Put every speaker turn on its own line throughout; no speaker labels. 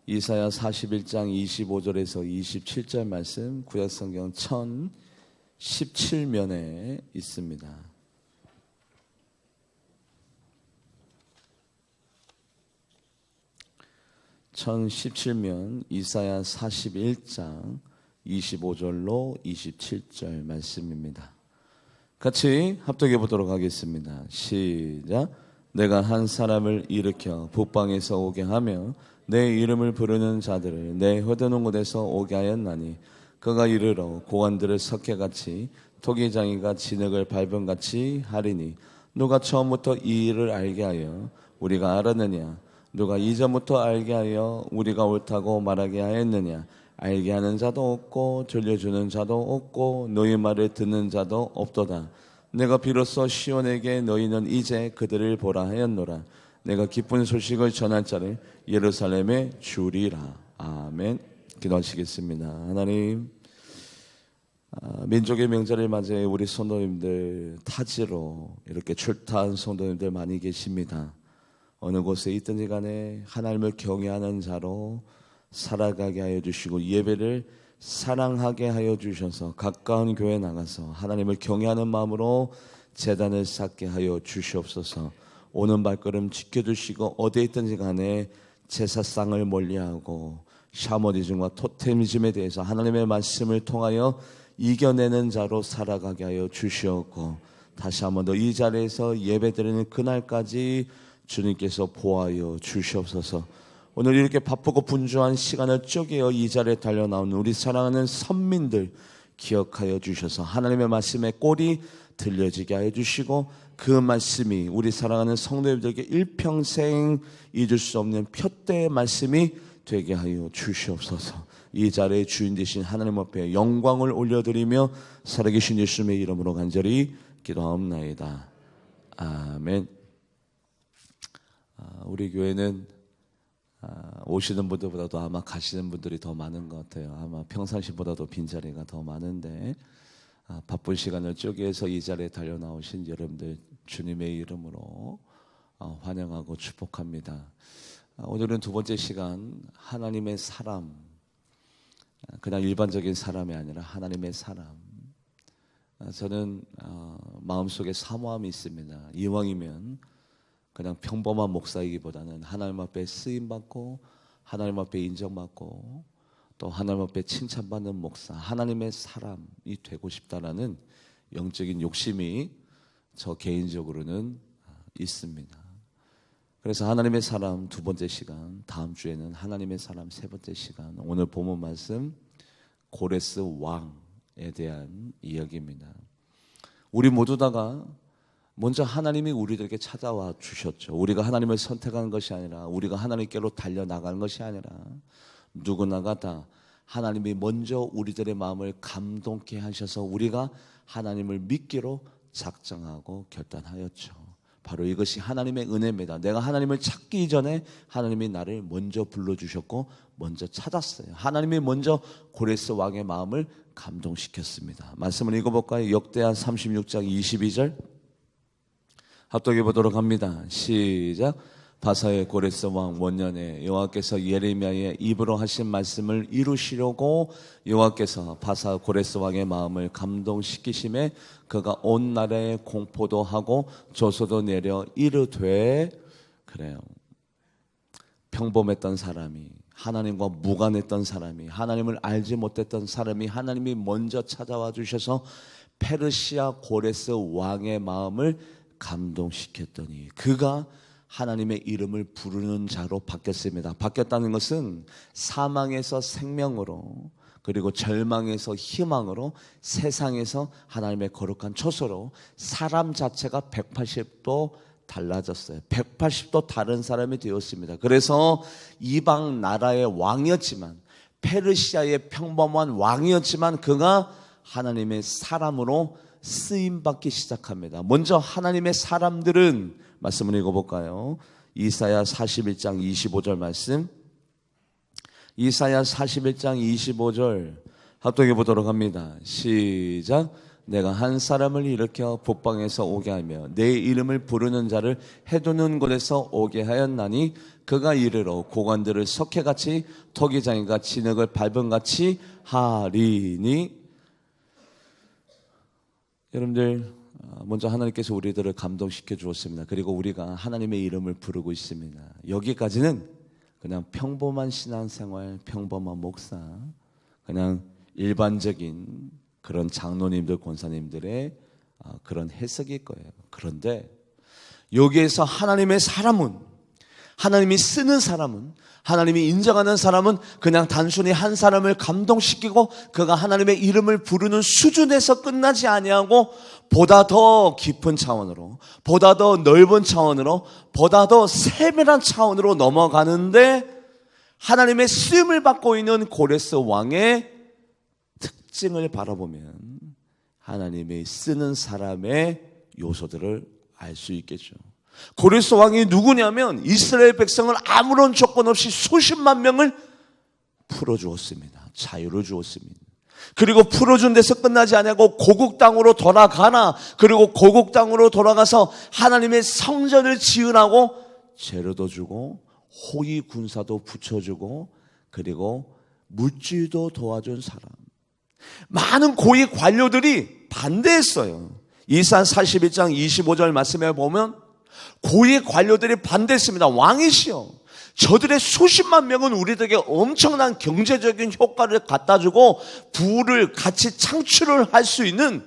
이사야 41장 25절에서 27절 말씀 구약성경 1017면에 있습니다. 1017면 이사야 41장 25절로 27절 말씀입니다. 같이 합독해 보도록 하겠습니다. 시작. 내가 한 사람을 일으켜 북방에서 오게 하며 내 이름을 부르는 자들을 내 허드는 곳에서 오게 하였나니 그가 이르러 고관들을 석회같이 토기장이가 진흙을 밟음같이 하리니 누가 처음부터 이 일을 알게 하여 우리가 알았느냐? 누가 이전부터 알게 하여 우리가 옳다고 말하게 하였느냐? 알게 하는 자도 없고 들려주는 자도 없고 너희 말을 듣는 자도 없도다. 내가 비로소 시온에게 너희는 이제 그들을 보라 하였노라. 내가 기쁜 소식을 전할 자를 예루살렘에 주리라. 아멘. 기도하시겠습니다. 하나님, 민족의 명절을 맞이해 우리 성도님들 타지로 이렇게 출타한 성도님들 많이 계십니다. 어느 곳에 있든지 간에 하나님을 경외하는 자로 살아가게 하여 주시고 예배를 사랑하게 하여 주셔서 가까운 교회에 나가서 하나님을 경외하는 마음으로 제단을 쌓게 하여 주시옵소서. 오는 발걸음 지켜주시고 어디에 있든지 간에 제사상을 멀리하고 샤머니즘과 토테미즘에 대해서 하나님의 말씀을 통하여 이겨내는 자로 살아가게 하여 주시옵고 다시 한번 더 이 자리에서 예배드리는 그날까지 주님께서 보호하여 주시옵소서. 오늘 이렇게 바쁘고 분주한 시간을 쪼개어 이 자리에 달려나온 우리 사랑하는 선민들 기억하여 주셔서 하나님의 말씀의 꼴이 들려지게 하여 주시고 그 말씀이 우리 사랑하는 성도님들에게 일평생 잊을 수 없는 표대의 말씀이 되게 하여 주시옵소서. 이 자리의 주인 되신 하나님 앞에 영광을 올려드리며 살아계신 예수님의 이름으로 간절히 기도하옵나이다. 아멘. 우리 교회는 오시는 분들보다도 아마 가시는 분들이 더 많은 것 같아요. 아마 평상시보다도 빈자리가 더 많은데 바쁜 시간을 쪼개서 이 자리에 달려나오신 여러분들 주님의 이름으로 환영하고 축복합니다. 오늘은 두 번째 시간 하나님의 사람, 그냥 일반적인 사람이 아니라 하나님의 사람. 저는 마음속에 사모함이 있습니다. 이왕이면 그냥 평범한 목사이기보다는 하나님 앞에 쓰임받고 하나님 앞에 인정받고 또 하나님 앞에 칭찬받는 목사, 하나님의 사람이 되고 싶다라는 영적인 욕심이 저 개인적으로는 있습니다. 그래서 하나님의 사람 두 번째 시간, 다음 주에는 하나님의 사람 세 번째 시간, 오늘 본문 말씀 고레스 왕에 대한 이야기입니다. 우리 모두 다가 먼저 하나님이 우리들에게 찾아와 주셨죠. 우리가 하나님을 선택한 것이 아니라 우리가 하나님께로 달려나가는 것이 아니라 누구나가 다 하나님이 먼저 우리들의 마음을 감동케 하셔서 우리가 하나님을 믿기로 작정하고 결단하였죠. 바로 이것이 하나님의 은혜입니다. 내가 하나님을 찾기 전에 하나님이 나를 먼저 불러주셨고 먼저 찾았어요. 하나님이 먼저 고레스 왕의 마음을 감동시켰습니다. 말씀을 읽어볼까요? 역대하 36장 22절 합독해 보도록 합니다. 시작. 바사의 고레스 왕 원년에 여호와께서 예레미야의 입으로 하신 말씀을 이루시려고 여호와께서 바사 고레스 왕의 마음을 감동시키심에 그가 온 나라에 공포도 하고 조소도 내려 이르되, 그래요, 평범했던 사람이, 하나님과 무관했던 사람이, 하나님을 알지 못했던 사람이 하나님이 먼저 찾아와 주셔서 페르시아 고레스 왕의 마음을 감동시켰더니 그가 하나님의 이름을 부르는 자로 바뀌었습니다. 바뀌었다는 것은 사망에서 생명으로, 그리고 절망에서 희망으로, 세상에서 하나님의 거룩한 처소로 사람 자체가 180도 달라졌어요. 180도 다른 사람이 되었습니다. 그래서 이방 나라의 왕이었지만, 페르시아의 평범한 왕이었지만 그가 하나님의 사람으로 쓰임받기 시작합니다. 먼저 하나님의 사람들은 말씀을 읽어볼까요? 이사야 41장 25절 말씀, 이사야 41장 25절 합독해 보도록 합니다. 시작. 내가 한 사람을 일으켜 북방에서 오게 하며 내 이름을 부르는 자를 해두는 곳에서 오게 하였나니 그가 이르러 고관들을 석회같이 토기장이가 진흙을 밟음같이 하리니. 여러분들, 먼저 하나님께서 우리들을 감동시켜 주었습니다. 그리고 우리가 하나님의 이름을 부르고 있습니다. 여기까지는 그냥 평범한 신앙생활, 평범한 목사, 그냥 일반적인 그런 장로님들, 권사님들의 그런 해석일 거예요. 그런데 여기에서 하나님의 사람은, 하나님이 쓰는 사람은, 하나님이 인정하는 사람은 그냥 단순히 한 사람을 감동시키고 그가 하나님의 이름을 부르는 수준에서 끝나지 아니하고 보다 더 깊은 차원으로, 보다 더 넓은 차원으로, 보다 더 세밀한 차원으로 넘어가는데 하나님의 쓰임을 받고 있는 고레스 왕의 특징을 바라보면 하나님이 쓰는 사람의 요소들을 알 수 있겠죠. 고레스 왕이 누구냐면 이스라엘 백성을 아무런 조건 없이 수십만 명을 풀어주었습니다. 자유를 주었습니다. 그리고 풀어준 데서 끝나지 아니하고 고국 땅으로 돌아가나, 그리고 고국 땅으로 돌아가서 하나님의 성전을 지으라고 재료도 주고 호위 군사도 붙여주고 그리고 물질도 도와준 사람. 많은 고위 관료들이 반대했어요. 이사 41장 25절 말씀에 보면 고위 관료들이 반대했습니다. 왕이시여, 저들의 수십만 명은 우리들에게 엄청난 경제적인 효과를 갖다주고 부를 같이 창출을 할 수 있는,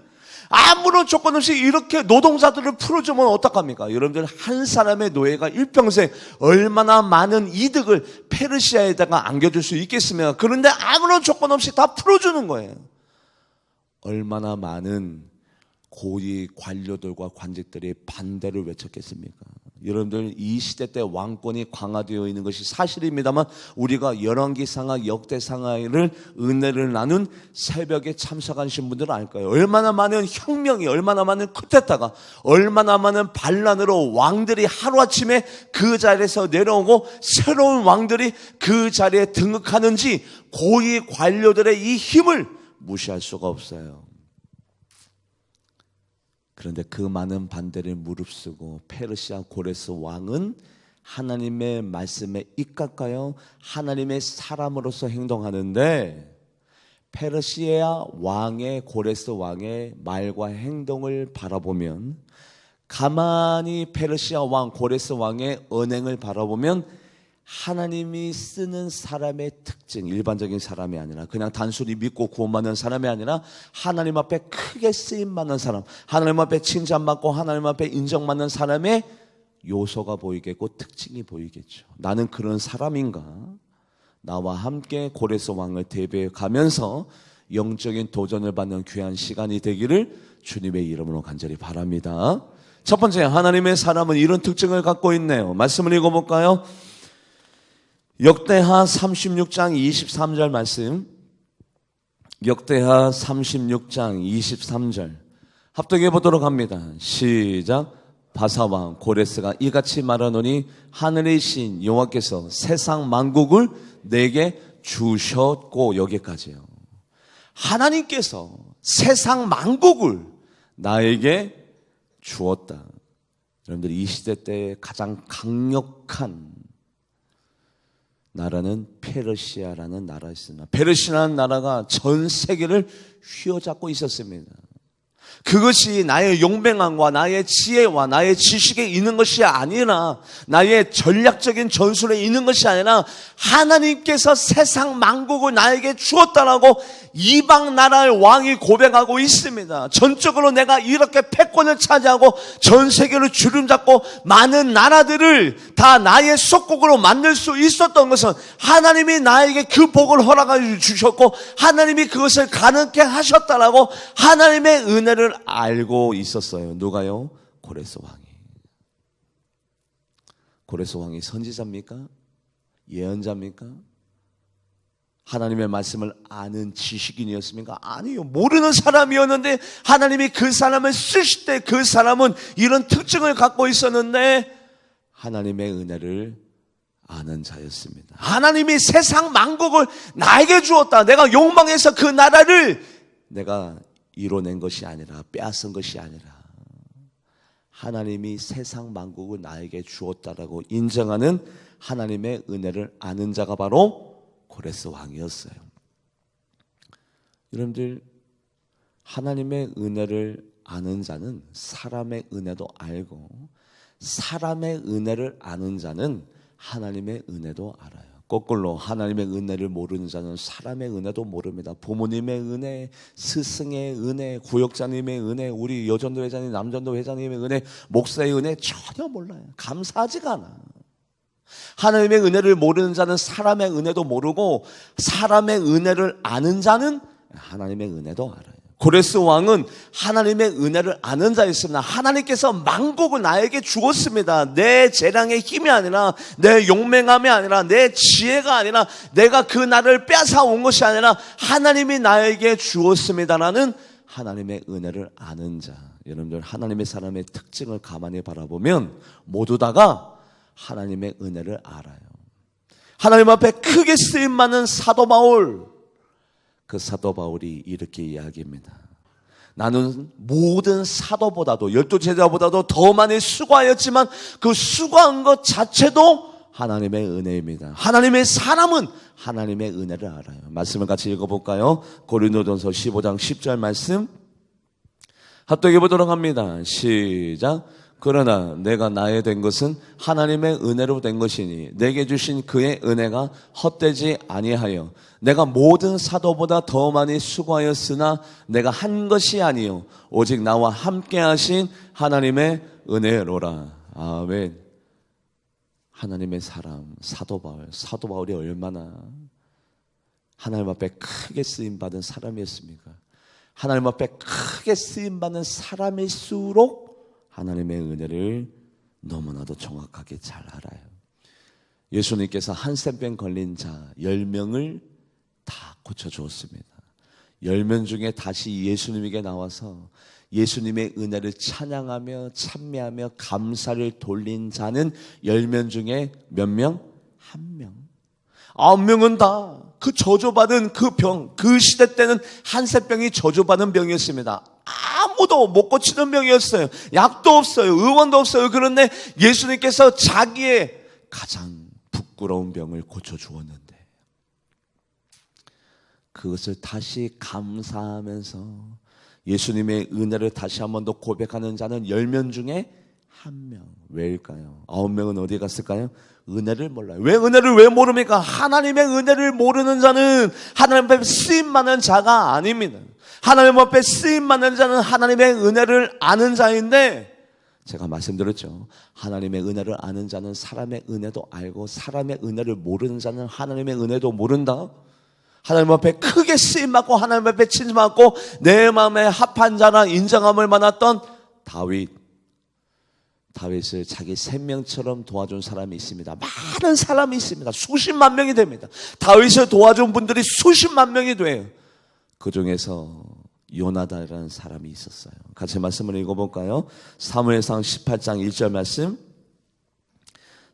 아무런 조건 없이 이렇게 노동자들을 풀어주면 어떡합니까? 여러분들, 한 사람의 노예가 일평생 얼마나 많은 이득을 페르시아에다가 안겨줄 수 있겠습니까? 그런데 아무런 조건 없이 다 풀어주는 거예요. 얼마나 많은 고위 관료들과 관직들이 반대를 외쳤겠습니까? 여러분들, 이 시대 때 왕권이 강화되어 있는 것이 사실입니다만 우리가 열왕기상하, 역대상하를 은혜를 나눈 새벽에 참석하신 분들은 알 거예요. 얼마나 많은 혁명이, 얼마나 많은 쿠데타가, 얼마나 많은 반란으로 왕들이 하루아침에 그 자리에서 내려오고 새로운 왕들이 그 자리에 등극하는지 고위 관료들의 이 힘을 무시할 수가 없어요. 그런데 그 많은 반대를 무릅쓰고 페르시아 고레스 왕은 하나님의 말씀에 입각하여 하나님의 사람으로서 행동하는데, 페르시아 왕의, 고레스 왕의 말과 행동을 바라보면, 가만히 페르시아 왕, 고레스 왕의 언행을 바라보면 하나님이 쓰는 사람의 특징, 일반적인 사람이 아니라 그냥 단순히 믿고 구원받는 사람이 아니라 하나님 앞에 크게 쓰임받는 사람, 하나님 앞에 칭찬받고 하나님 앞에 인정받는 사람의 요소가 보이겠고 특징이 보이겠죠. 나는 그런 사람인가? 나와 함께 고레스 왕을 대비해 가면서 영적인 도전을 받는 귀한 시간이 되기를 주님의 이름으로 간절히 바랍니다. 첫 번째, 하나님의 사람은 이런 특징을 갖고 있네요. 말씀을 읽어볼까요? 역대하 36장 23절 말씀, 역대하 36장 23절 합독해 보도록 합니다. 시작. 바사왕 고레스가 이같이 말하노니 하늘의 신 여호와께서 세상 만국을 내게 주셨고, 여기까지요. 하나님께서 세상 만국을 나에게 주었다. 여러분들, 이 시대 때 가장 강력한 나라는 페르시아라는 나라였습니다. 페르시아라는 나라가 전 세계를 휘어잡고 있었습니다. 그것이 나의 용맹함과 나의 지혜와 나의 지식에 있는 것이 아니라, 나의 전략적인 전술에 있는 것이 아니라 하나님께서 세상 만국을 나에게 주었다라고 이방 나라의 왕이 고백하고 있습니다. 전적으로 내가 이렇게 패권을 차지하고 전 세계를 주름잡고 많은 나라들을 다 나의 속국으로 만들 수 있었던 것은 하나님이 나에게 그 복을 허락해 주셨고 하나님이 그것을 가능케 하셨다라고 하나님의 은혜를 알고 있었어요. 누가요? 고레스 왕이. 고레스 왕이 선지자입니까? 예언자입니까? 하나님의 말씀을 아는 지식인이었습니까? 아니요. 모르는 사람이었는데 하나님이 그 사람을 쓰실 때 그 사람은 이런 특징을 갖고 있었는데 하나님의 은혜를 아는 자였습니다. 하나님이 세상 만국을 나에게 주었다. 내가 욕망해서 그 나라를 내가 이뤄낸 것이 아니라, 빼앗은 것이 아니라 하나님이 세상 만국을 나에게 주었다라고 인정하는 하나님의 은혜를 아는 자가 바로 고레스 왕이었어요. 여러분들, 하나님의 은혜를 아는 자는 사람의 은혜도 알고, 사람의 은혜를 아는 자는 하나님의 은혜도 알아요. 거꾸로 하나님의 은혜를 모르는 자는 사람의 은혜도 모릅니다. 부모님의 은혜, 스승의 은혜, 구역자님의 은혜, 우리 여전도 회장님, 남전도 회장님의 은혜, 목사의 은혜 전혀 몰라요. 감사하지가 않아. 하나님의 은혜를 모르는 자는 사람의 은혜도 모르고, 사람의 은혜를 아는 자는 하나님의 은혜도 알아요. 고레스 왕은 하나님의 은혜를 아는 자였습니다. 하나님께서 만국을 나에게 주었습니다. 내 재량의 힘이 아니라, 내 용맹함이 아니라, 내 지혜가 아니라, 내가 그 나를 빼앗아 온 것이 아니라 하나님이 나에게 주었습니다라는 하나님의 은혜를 아는 자. 여러분들, 하나님의 사람의 특징을 가만히 바라보면 모두 다가 하나님의 은혜를 알아요. 하나님 앞에 크게 쓰임받는 사도 바울, 그 사도 바울이 이렇게 이야기합니다. 나는 모든 사도보다도, 12제자보다도 더 많이 수고하였지만 그 수고한 것 자체도 하나님의 은혜입니다. 하나님의 사람은 하나님의 은혜를 알아요. 말씀을 같이 읽어볼까요? 고린도전서 15장 10절 말씀 합독해 보도록 합니다. 시작. 그러나 내가 나에 된 것은 하나님의 은혜로 된 것이니 내게 주신 그의 은혜가 헛되지 아니하여 내가 모든 사도보다 더 많이 수고하였으나 내가 한 것이 아니요 오직 나와 함께 하신 하나님의 은혜로라. 아멘. 하나님의 사람 사도 바울이 얼마나 하나님 앞에 크게 쓰임받은 사람이었습니까? 하나님 앞에 크게 쓰임받는 사람일수록 하나님의 은혜를 너무나도 정확하게 잘 알아요. 예수님께서 한센병 걸린 자 10명을 다 고쳐주었습니다. 10명 중에 다시 예수님에게 나와서 예수님의 은혜를 찬양하며 찬미하며 감사를 돌린 자는 10명 중에 몇 명? 1명. 9명은 다 그 저주받은 그 병, 그 시대 때는 한센병이 저주받은 병이었습니다. 아무도 못 고치는 병이었어요. 약도 없어요. 의원도 없어요. 그런데 예수님께서 자기의 가장 부끄러운 병을 고쳐주었는데 그것을 다시 감사하면서 예수님의 은혜를 다시 한 번 더 고백하는 자는 10명 중에 1명. 왜일까요? 9명은 어디 갔을까요? 은혜를 몰라요. 왜 은혜를 왜 모릅니까? 하나님의 은혜를 모르는 자는 하나님 앞에 쓰임받는 자가 아닙니다. 하나님 앞에 쓰임받는 자는 하나님의 은혜를 아는 자인데, 제가 말씀드렸죠. 하나님의 은혜를 아는 자는 사람의 은혜도 알고 사람의 은혜를 모르는 자는 하나님의 은혜도 모른다. 하나님 앞에 크게 쓰임받고 하나님 앞에 칭찬받고 내 마음에 합한 자라 인정함을 받았던 다윗을 자기 생명처럼 도와준 사람이 있습니다. 많은 사람이 있습니다. 수십만 명이 됩니다. 다윗을 도와준 분들이 수십만 명이 돼요. 그 중에서 요나단이라는 사람이 있었어요. 같이 말씀을 읽어볼까요? 사무엘상 18장 1절 말씀,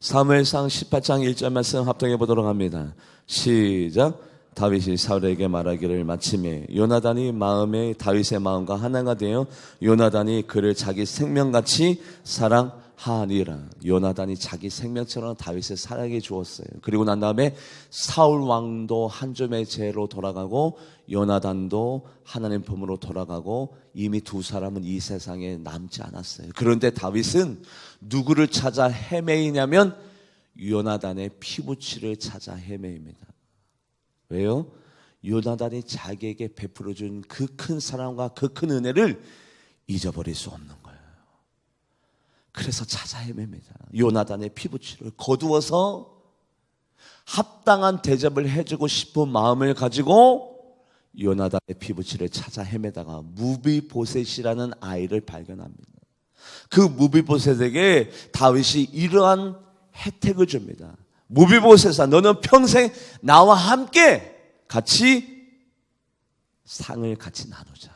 사무엘상 18장 1절 말씀 합독해 보도록 합니다. 시작. 다윗이 사울에게 말하기를 마침에 요나단이 마음에 다윗의 마음과 하나가 되어 요나단이 그를 자기 생명같이 사랑하니라. 요나단이 자기 생명처럼 다윗을 사랑해 주었어요. 그리고 난 다음에 사울 왕도 한 줌의 죄로 돌아가고 요나단도 하나님 품으로 돌아가고 이미 두 사람은 이 세상에 남지 않았어요. 그런데 다윗은 누구를 찾아 헤매이냐면 요나단의 피부치를 찾아 헤매입니다. 왜요? 요나단이 자기에게 베풀어준 그 큰 사랑과 그 큰 은혜를 잊어버릴 수 없는 거예요. 그래서 찾아 헤맵니다. 요나단의 피부치를 거두어서 합당한 대접을 해주고 싶은 마음을 가지고 요나단의 피부치를 찾아 헤매다가 무비보셋이라는 아이를 발견합니다. 그 무비보셋에게 다윗이 이러한 혜택을 줍니다. 무비보셋아, 너는 평생 나와 함께 같이 상을 같이 나누자.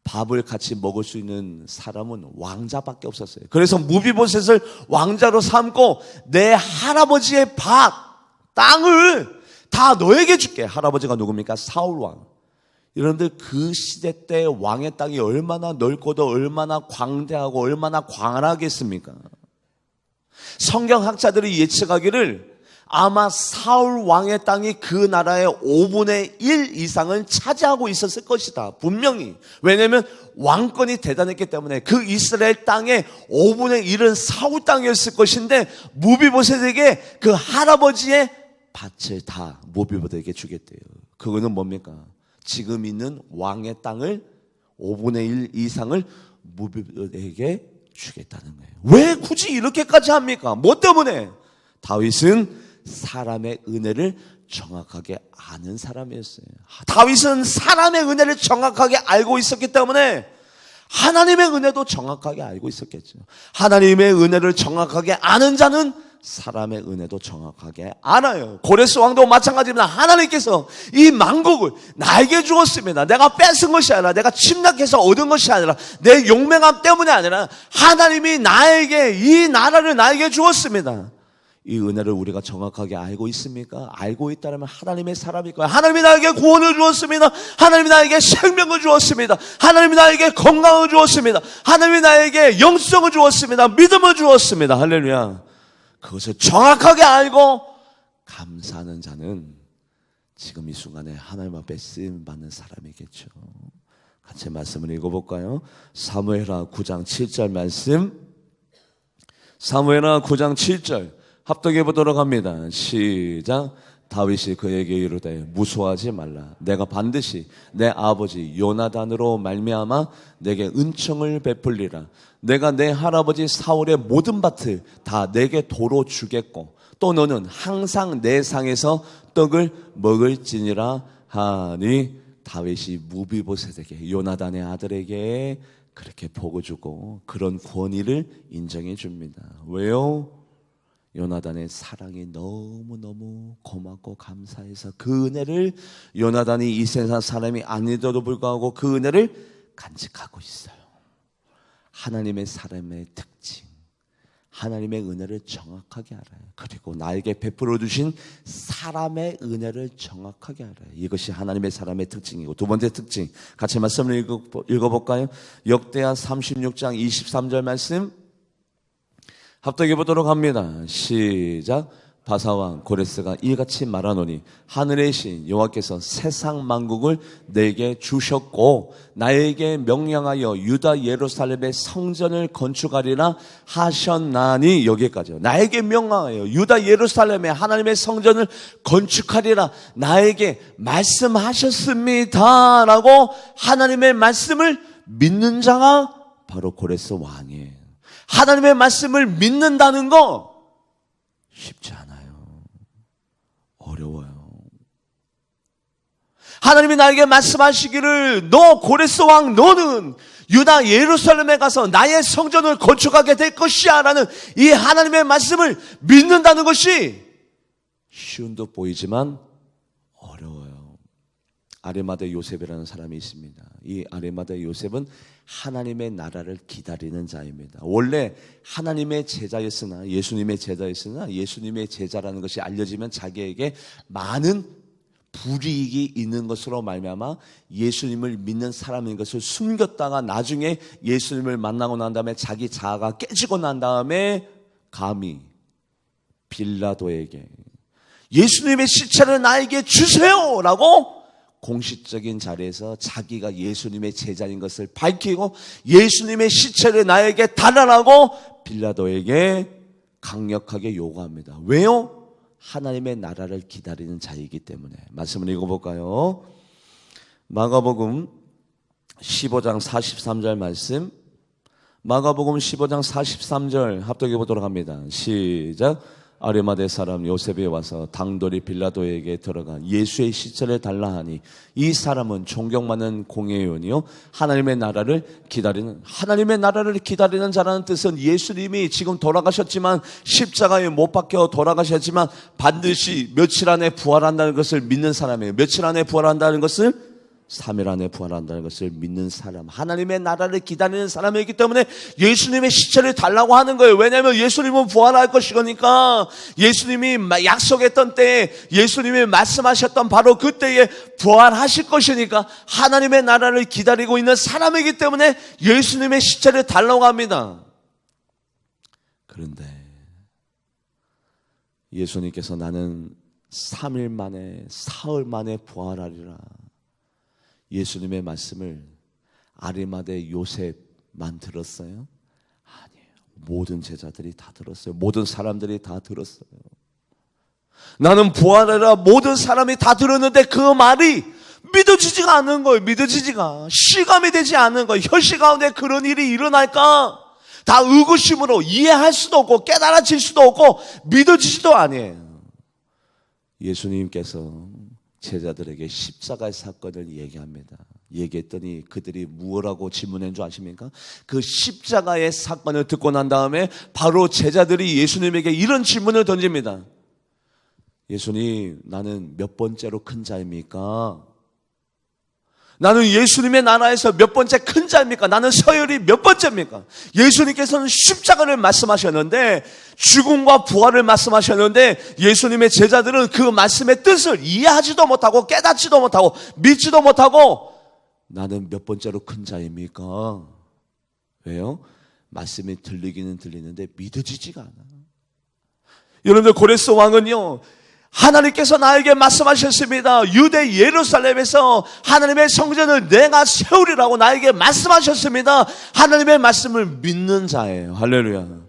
밥을 같이 먹을 수 있는 사람은 왕자밖에 없었어요. 그래서 무비보셋을 왕자로 삼고 내 할아버지의 밭, 땅을 다 너에게 줄게. 할아버지가 누굽니까? 사울왕. 여러분들 그 시대 때 왕의 땅이 얼마나 넓고도 얼마나 광대하고 얼마나 광활하겠습니까? 성경학자들이 예측하기를 아마 사울 왕의 땅이 그 나라의 5분의 1 이상을 차지하고 있었을 것이다. 분명히. 왜냐하면 왕권이 대단했기 때문에 그 이스라엘 땅의 5분의 1은 사울 땅이었을 것인데 무비보셋에게 그 할아버지의 밭을 다 무비보셋에게 주겠대요. 그거는 뭡니까? 지금 있는 왕의 땅을 5분의 1 이상을 무비보셋에게 주겠다는 거예요. 왜 굳이 이렇게까지 합니까? 뭐 때문에? 다윗은 사람의 은혜를 정확하게 아는 사람이었어요. 다윗은 사람의 은혜를 정확하게 알고 있었기 때문에 하나님의 은혜도 정확하게 알고 있었겠죠. 하나님의 은혜를 정확하게 아는 자는 사람의 은혜도 정확하게 알아요. 고레스 왕도 마찬가지입니다. 하나님께서 이 만국을 나에게 주었습니다. 내가 뺏은 것이 아니라, 내가 침략해서 얻은 것이 아니라, 내 용맹함 때문이 아니라 하나님이 나에게 이 나라를 나에게 주었습니다. 이 은혜를 우리가 정확하게 알고 있습니까? 알고 있다면 하나님의 사람일까요? 하나님이 나에게 구원을 주었습니다. 하나님이 나에게 생명을 주었습니다. 하나님이 나에게 건강을 주었습니다. 하나님이 나에게 영성을 주었습니다. 믿음을 주었습니다. 할렐루야. 그것을 정확하게 알고 감사하는 자는 지금 이 순간에 하나님 앞에 쓰임받는 사람이겠죠. 같이 말씀을 읽어볼까요? 사무엘하 9장 7절 말씀. 사무엘하 9장 7절 합독해 보도록 합니다. 시작. 다윗이 그에게 이르되 무서워하지 말라. 내가 반드시 내 아버지 요나단으로 말미암아 내게 은총을 베풀리라. 내가 내 할아버지 사울의 모든 밭을 다 내게 도로 주겠고 또 너는 항상 내 상에서 떡을 먹을지니라 하니, 다윗이 무비보셋에게, 요나단의 아들에게 그렇게 복을 주고 그런 권위를 인정해 줍니다. 왜요? 요나단의 사랑이 너무너무 고맙고 감사해서 그 은혜를, 요나단이 이 세상 사람이 아니더라도 불구하고 그 은혜를 간직하고 있어요. 하나님의 사람의 특징, 하나님의 은혜를 정확하게 알아요. 그리고 나에게 베풀어 주신 사람의 은혜를 정확하게 알아요. 이것이 하나님의 사람의 특징이고, 두 번째 특징 같이 말씀을 읽어볼까요? 역대하 36장 23절 말씀 합독해 보도록 합니다. 시작. 바사왕 고레스가 이같이 말하노니 하늘의 신 여호와께서 세상 만국을 내게 주셨고 나에게 명령하여 유다 예루살렘의 성전을 건축하리라 하셨나니, 여기까지요. 나에게 명령하여 유다 예루살렘에 하나님의 성전을 건축하리라 나에게 말씀하셨습니다 라고 하나님의 말씀을 믿는 자가 바로 고레스 왕이에요. 하나님의 말씀을 믿는다는 거 쉽지 않아요. 어려워요. 하나님이 나에게 말씀하시기를 너 고레스 왕 너는 유다 예루살렘에 가서 나의 성전을 건축하게 될 것이야 라는 이 하나님의 말씀을 믿는다는 것이 쉬운 듯 보이지만 어려워요. 아리마대 요셉이라는 사람이 있습니다. 이 아리마대 요셉은 하나님의 나라를 기다리는 자입니다. 원래 하나님의 제자였으나, 예수님의 제자였으나, 예수님의 제자라는 것이 알려지면 자기에게 많은 불이익이 있는 것으로 말미암아 예수님을 믿는 사람인 것을 숨겼다가 나중에 예수님을 만나고 난 다음에 자기 자아가 깨지고 난 다음에 감히 빌라도에게 예수님의 시체를 나에게 주세요라고 공식적인 자리에서 자기가 예수님의 제자인 것을 밝히고 예수님의 시체를 나에게 달라라고 빌라도에게 강력하게 요구합니다. 왜요? 하나님의 나라를 기다리는 자이기 때문에. 말씀을 읽어볼까요? 마가복음 15장 43절 말씀. 마가복음 15장 43절 합독해 보도록 합니다. 시작. 아리마대 사람 요셉이 와서 당돌이 빌라도에게 들어가 예수의 시체를 달라 하니, 이 사람은 존경받는 공회원이요 하나님의 나라를 기다리는, 하나님의 나라를 기다리는 자라는 뜻은 예수님이 지금 돌아가셨지만, 십자가에 못 박혀 돌아가셨지만 반드시 며칠 안에 부활한다는 것을 믿는 사람이에요. 며칠 안에 부활한다는 것을 3일 안에 부활한다는 것을 믿는 사람, 하나님의 나라를 기다리는 사람이기 때문에 예수님의 시체를 달라고 하는 거예요. 왜냐하면 예수님은 부활할 것이니까. 예수님이 약속했던 때에, 예수님이 말씀하셨던 바로 그때에 부활하실 것이니까 하나님의 나라를 기다리고 있는 사람이기 때문에 예수님의 시체를 달라고 합니다. 그런데 예수님께서 나는 3일 만에, 사흘 만에 부활하리라, 예수님의 말씀을 아리마대 요셉만 들었어요? 아니에요. 모든 제자들이 다 들었어요. 모든 사람들이 다 들었어요. 나는 부활하리라 모든 사람이 다 들었는데 그 말이 믿어지지가 않는 거예요. 믿어지지가, 실감이 되지 않는 거예요. 현실 가운데 그런 일이 일어날까? 다 의구심으로 이해할 수도 없고 깨달아질 수도 없고 믿어지지도 아니에요. 예수님께서 제자들에게 십자가의 사건을 얘기합니다. 얘기했더니 그들이 무엇라고 질문한 줄 아십니까? 그 십자가의 사건을 듣고 난 다음에 바로 제자들이 예수님에게 이런 질문을 던집니다. 예수님, 나는 몇 번째로 큰 자입니까? 나는 예수님의 나라에서 몇 번째 큰 자입니까? 나는 서열이 몇 번째입니까? 예수님께서는 십자가를 말씀하셨는데, 죽음과 부활을 말씀하셨는데, 예수님의 제자들은 그 말씀의 뜻을 이해하지도 못하고 깨닫지도 못하고 믿지도 못하고, 나는 몇 번째로 큰 자입니까? 왜요? 말씀이 들리기는 들리는데 믿어지지가 않아. 여러분들, 고레스 왕은요, 하나님께서 나에게 말씀하셨습니다. 유대 예루살렘에서 하나님의 성전을 내가 세우리라고 나에게 말씀하셨습니다. 하나님의 말씀을 믿는 자예요. 할렐루야.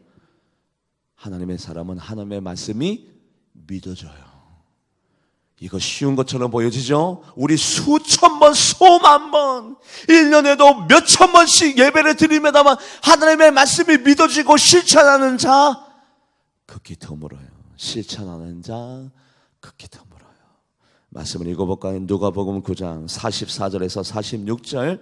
하나님의 사람은 하나님의 말씀이 믿어져요. 이거 쉬운 것처럼 보여지죠? 우리 수천 번, 수만 번, 1년에도 몇천 번씩 예배를 드리면다만 하나님의 말씀이 믿어지고 실천하는 자 극히 드물어요. 실천하는 자 극히 드물어요. 말씀을 읽어볼까요? 누가복음 9장 44절에서 46절,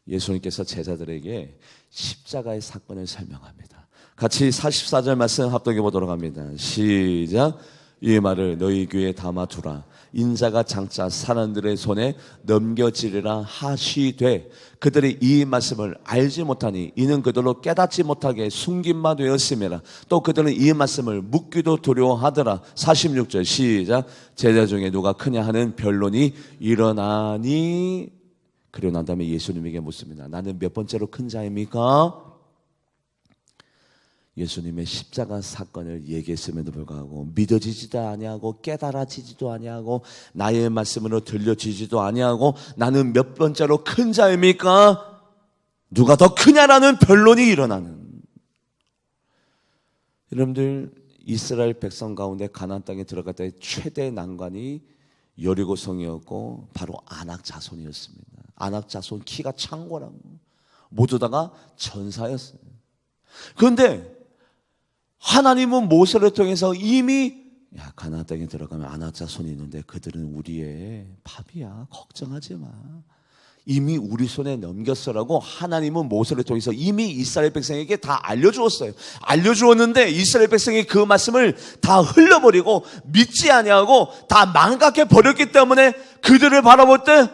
예수님께서 제자들에게 십자가의 사건을 설명합니다. 같이 44절 말씀 합독해 보도록 합니다. 시작. 이 말을 너희 귀에 담아두라. 인자가 장차 사람들의 손에 넘겨지리라 하시되 그들이 이 말씀을 알지 못하니 이는 그들로 깨닫지 못하게 숨긴 바 되었음이라. 또 그들은 이 말씀을 묻기도 두려워하더라. 46절 시작. 제자 중에 누가 크냐 하는 변론이 일어나니, 그리고 난 다음에 예수님에게 묻습니다. 나는 몇 번째로 큰 자입니까? 예수님의 십자가 사건을 얘기했음에도 불구하고 믿어지지도 아니하고 깨달아지지도 아니하고 나의 말씀으로 들려지지도 아니하고 나는 몇 번째로 큰 자입니까? 누가 더 크냐라는 변론이 일어나는. 여러분들, 이스라엘 백성 가운데 가나안 땅에 들어갈 때 최대 난관이 여리고성이었고 바로 아낙 자손이었습니다. 아낙 자손 키가 창궐하고 모두 다가 전사였어요. 그런데 하나님은 모세를 통해서 이미 가나안 땅에 들어가면 아낙 자손이 있는데 그들은 우리의 밥이야, 걱정하지 마, 이미 우리 손에 넘겼어라고 하나님은 모세를 통해서 이미 이스라엘 백성에게 다 알려주었어요. 알려주었는데 이스라엘 백성이 그 말씀을 다 흘려버리고 믿지 아니하고 다 망각해 버렸기 때문에 그들을 바라볼 때